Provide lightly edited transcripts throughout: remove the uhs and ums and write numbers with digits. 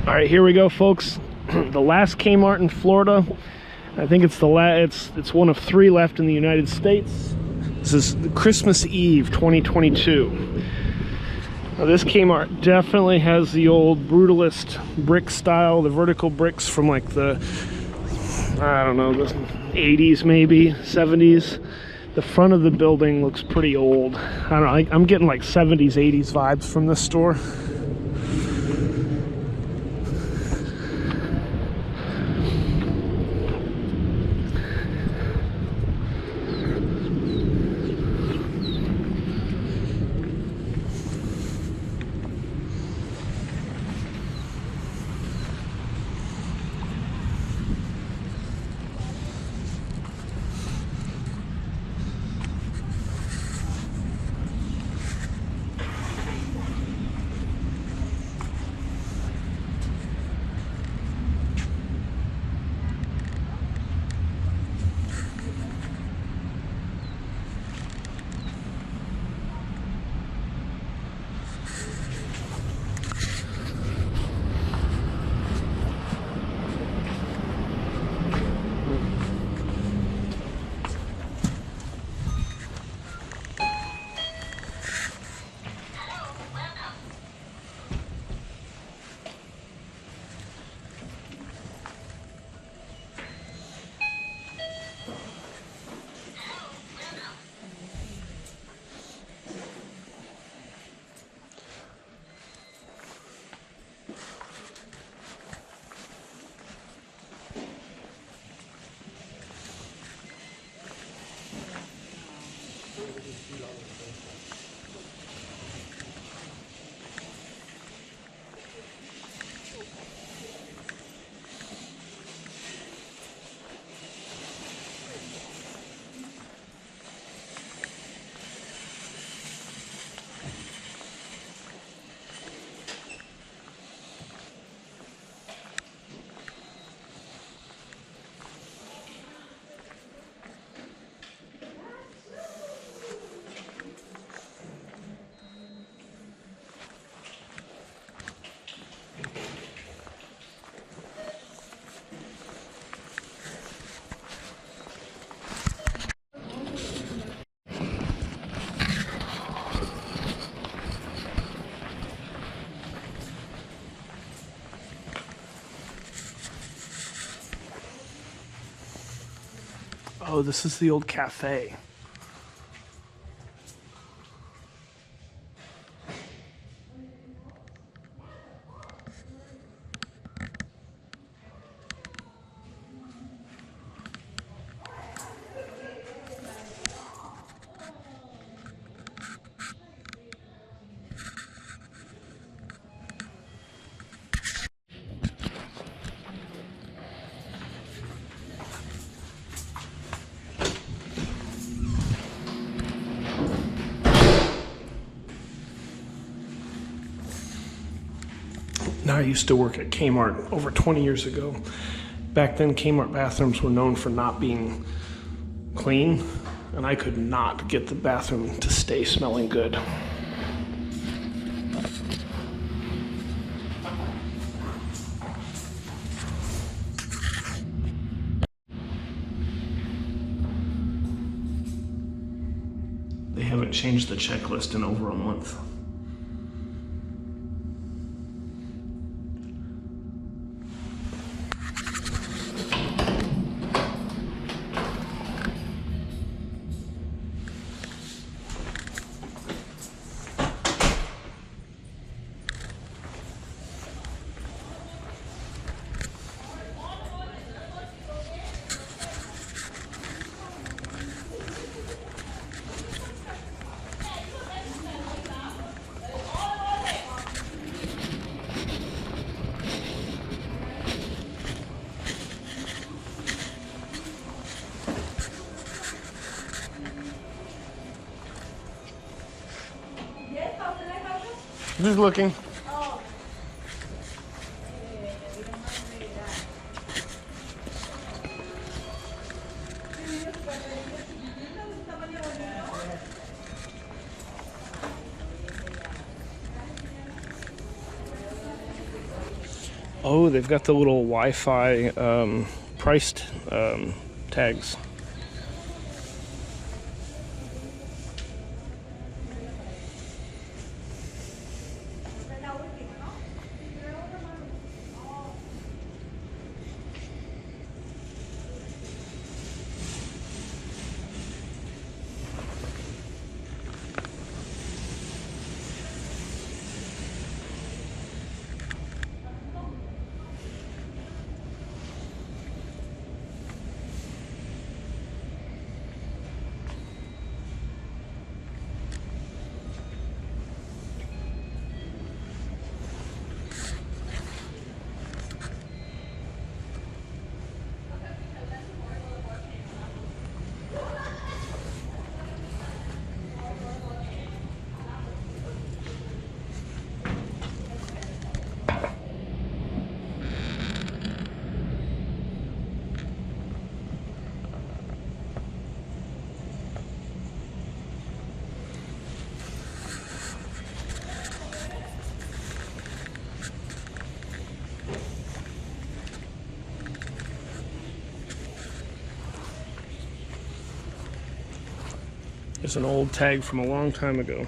All right, here we go, folks. The last Kmart in Florida. I think it's it's one of 3 left in the United States. This is Christmas Eve 2022. Now, this Kmart definitely has the old brutalist brick style, the vertical bricks from like the, I don't know, the 80s maybe, 70s. The front of the building looks pretty old. I don't know, I'm getting like 70s, 80s vibes from this store. Oh, this is the old cafe. Now, I used to work at Kmart over 20 years ago. Back then, Kmart bathrooms were known for not being clean, and I could not get the bathroom to stay smelling good. They haven't changed the checklist in over a month. Just looking. Oh, they've got the little Wi-Fi priced tags. It's an old tag from a long time ago.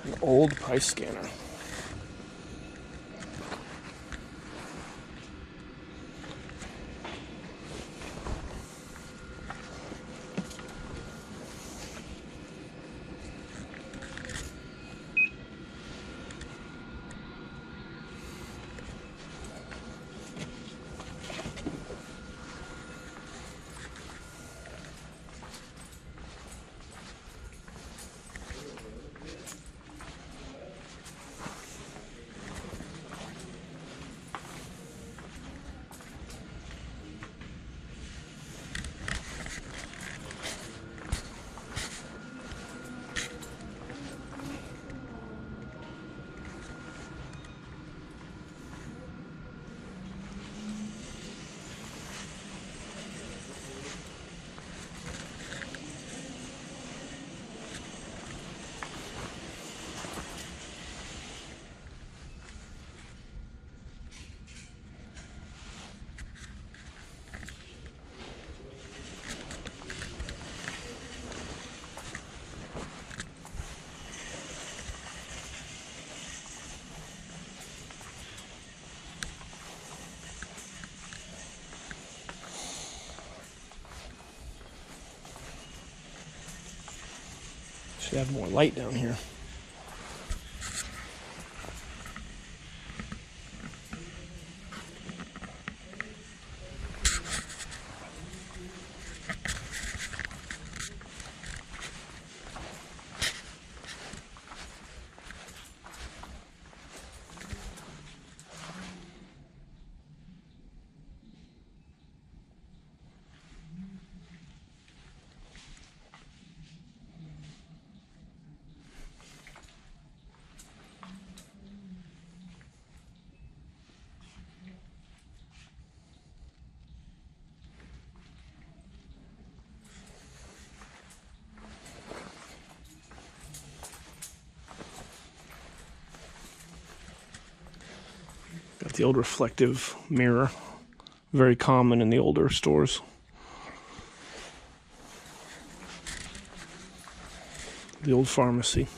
An old price scanner. They have more light down here. Got the old reflective mirror, very common in the older stores. The old pharmacy.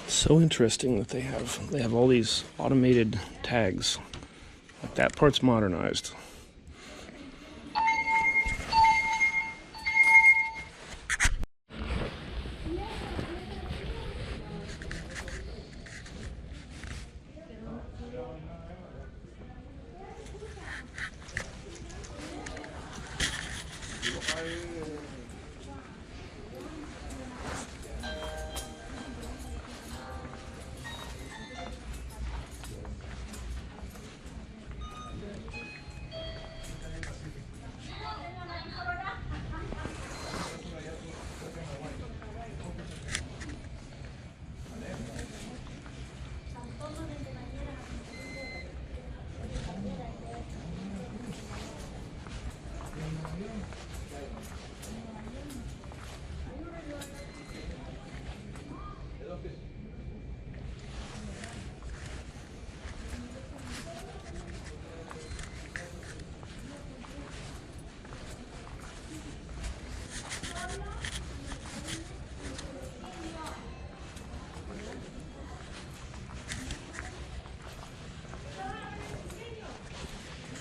So interesting that they have all these automated tags. Like that part's modernized.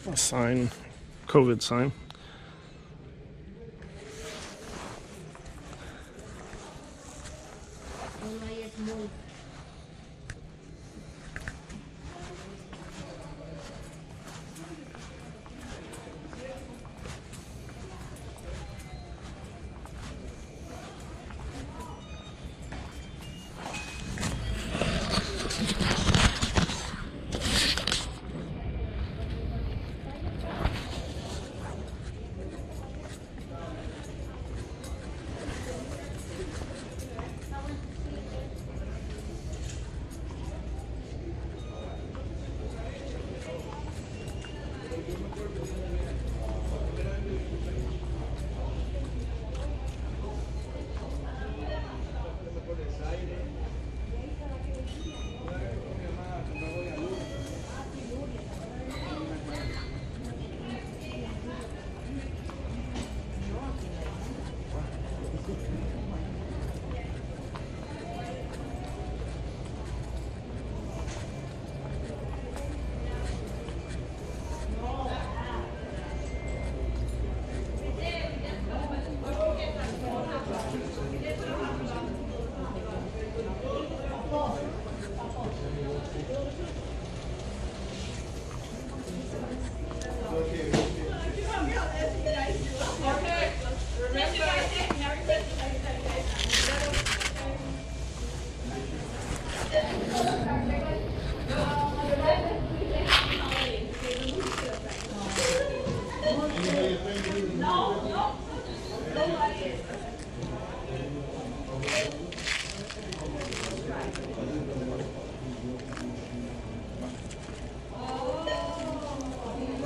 A sign, COVID sign.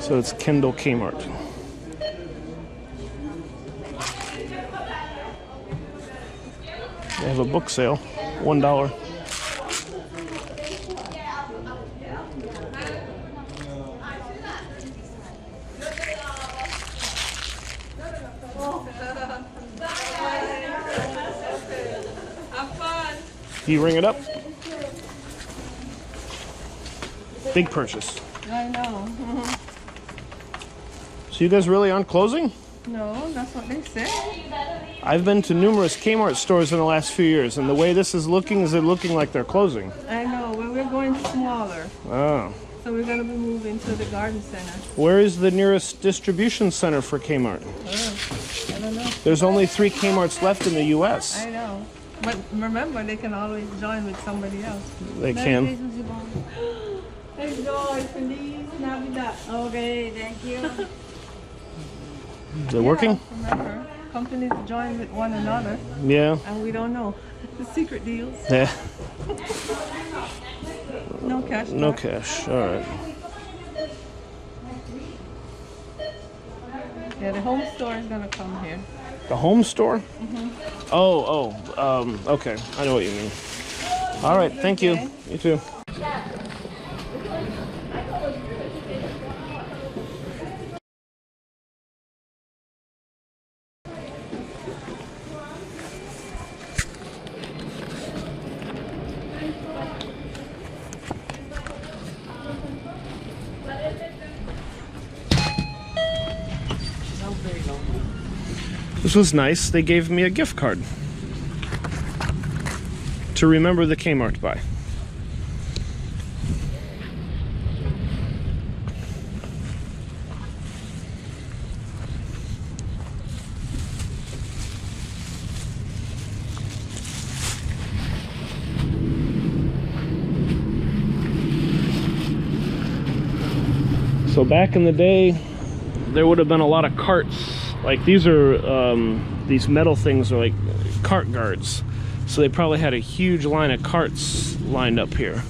So it's Kendall Kmart. They have a book sale, $1. Do you ring it up? Big purchase. I know. So you guys really aren't closing? No, that's what they said. I've been to numerous Kmart stores in the last few years, and the way this is looking like they're closing. I know, but we're going smaller. Oh. So we're going to be moving to the garden center. Where is the nearest distribution center for Kmart? Oh, I don't know. There's only 3 Kmarts left in the U.S. I know. But remember, they can always join with somebody else. They can. Enjoy, Feliz Navidad. Okay, thank you. Is it working? Remember, companies join with one another. Yeah. And we don't know. The secret deals. Yeah. No cash. No cash. All right. Yeah, the home store is going to come here. The home store? Mm-hmm. Okay. I know what you mean. All right. Thank you. You too. This was nice. They gave me a gift card to remember the Kmart buy. So back in the day, there would have been a lot of carts. Like these are, these metal things are like cart guards. So they probably had a huge line of carts lined up here.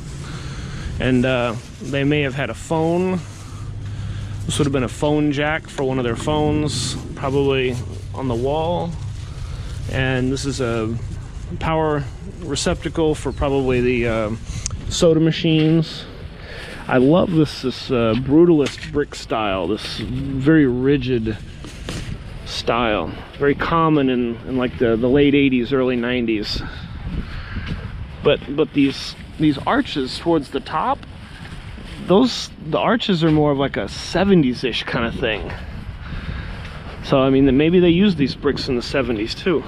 And they may have had a phone. This would have been a phone jack for one of their phones, probably on the wall. And this is a power receptacle for probably the soda machines. I love this brutalist brick style, this very rigid style, very common in like the late 80s, early 90s. But these arches towards the top, the arches are more of like a 70s-ish kind of thing. So I mean, maybe they used these bricks in the 70s too.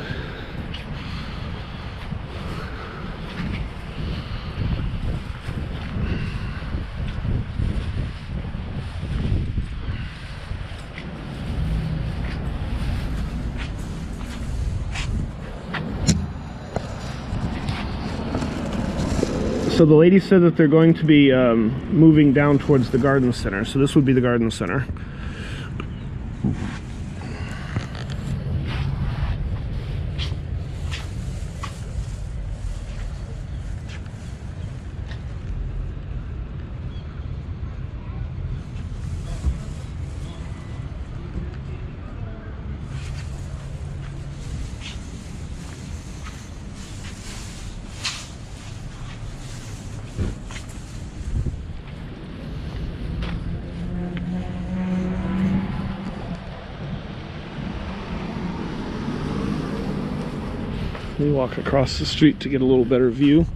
So the lady said that they're going to be moving down towards the garden center. So this would be the garden center. We walk across the street to get a little better view.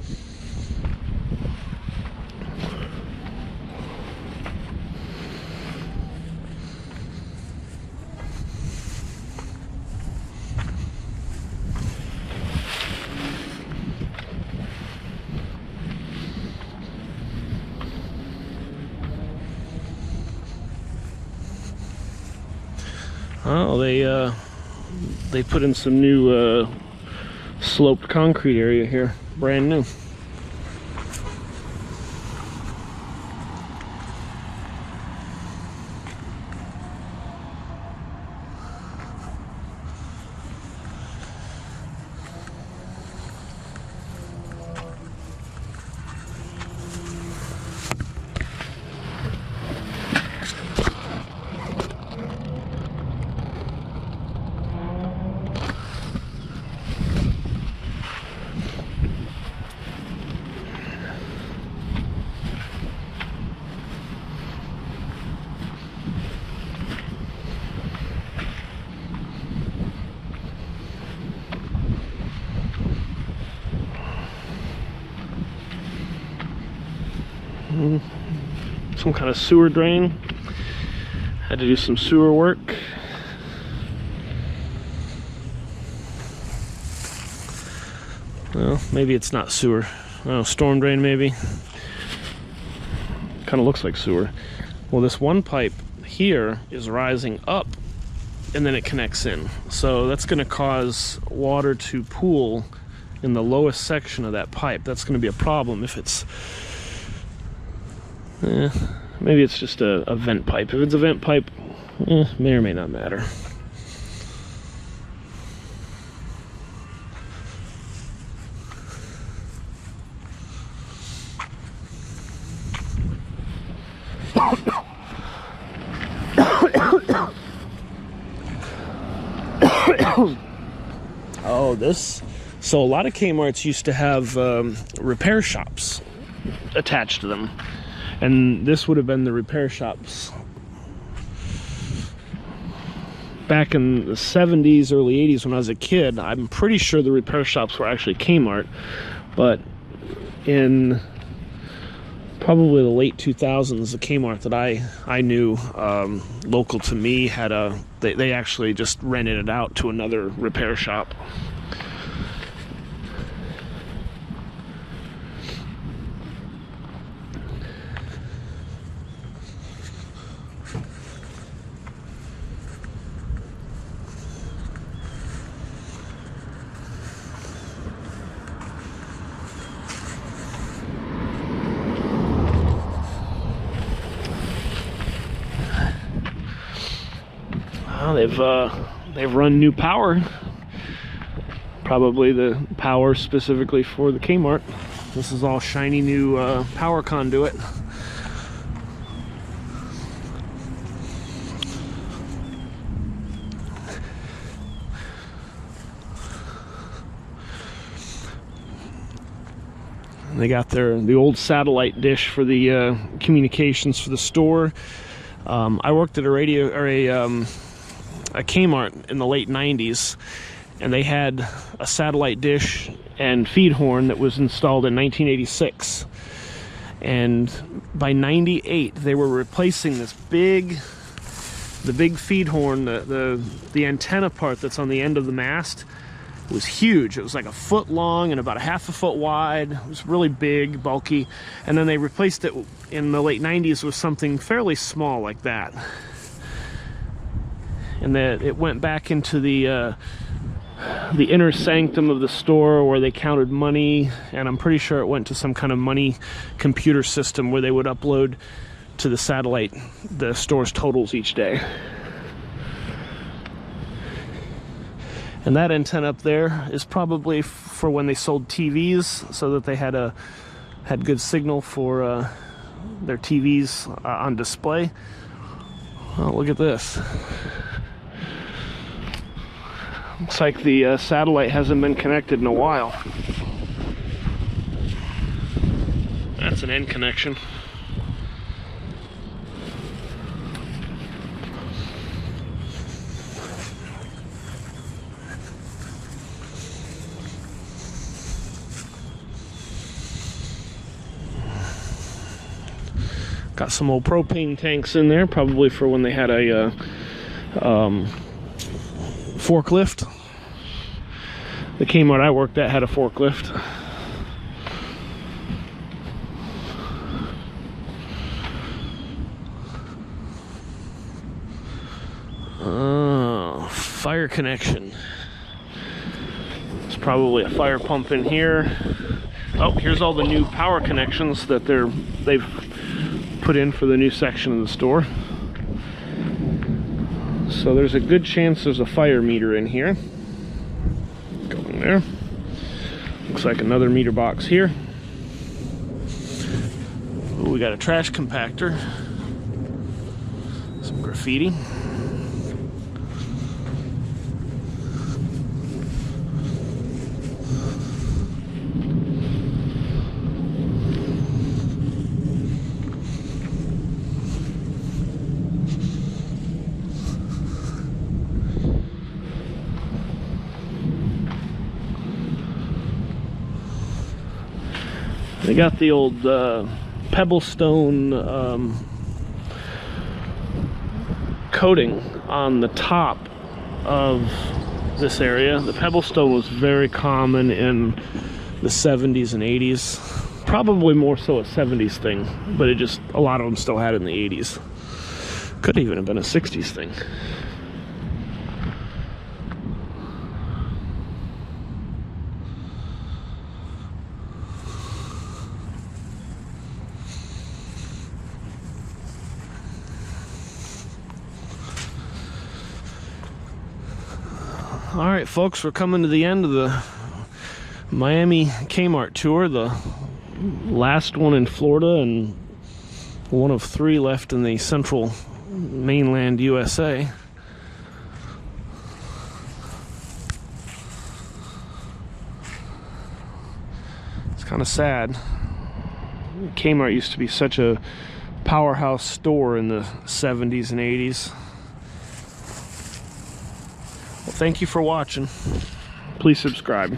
Oh, they put in some new sloped concrete area here, brand new. some kind of sewer drain. Had to do some sewer work. Well, maybe it's not sewer. Oh, storm drain maybe. Kind of looks like sewer. Well, this one pipe here is rising up and then it connects in. So that's going to cause water to pool in the lowest section of that pipe. That's going to be a problem if it's... maybe it's just a vent pipe. If it's a vent pipe, may or may not matter. Oh, this. So a lot of Kmart's used to have repair shops attached to them. And this would have been the repair shops. Back in the 70s, early 80s when I was a kid, I'm pretty sure the repair shops were actually Kmart. But in probably the late 2000s, the Kmart that I knew, local to me, had they actually just rented it out to another repair shop. They've run new power, probably the power specifically for the Kmart. This is all shiny new power conduit. They got the old satellite dish for the communications for the store. I worked at a Kmart in the late 90s, and they had a satellite dish and feed horn that was installed in 1986. And by 98, they were replacing the big feed horn, the antenna part that's on the end of the mast. It was huge. It was like a foot long and about a half a foot wide. It was really big, bulky. And then they replaced it in the late 90s with something fairly small like that. And then it went back into the inner sanctum of the store where they counted money, and I'm pretty sure it went to some kind of money computer system where they would upload to the satellite the store's totals each day. And that antenna up there is probably for when they sold TVs, so that they had good signal for their TVs on display. Oh, look at this. Looks like the satellite hasn't been connected in a while. That's an end connection. Got some old propane tanks in there, probably for when they had a forklift. The Kmart I worked at had a forklift. Oh, fire connection. There's probably a fire pump in here. Oh, here's all the new power connections that they've put in for the new section of the store. So there's a good chance there's a fire meter in here. Go in there. Looks like another meter box here. Ooh, we got a trash compactor. Some graffiti. They got the old pebblestone coating on the top of this area. The pebblestone was very common in the 70s and 80s. Probably more so a 70s thing, but a lot of them still had it in the 80s. Could even have been a 60s thing. All right, folks, we're coming to the end of the Miami Kmart tour, the last one in Florida and one of 3 left in the central mainland USA. It's kind of sad. Kmart used to be such a powerhouse store in the 70s and 80s. Well, thank you for watching. Please subscribe.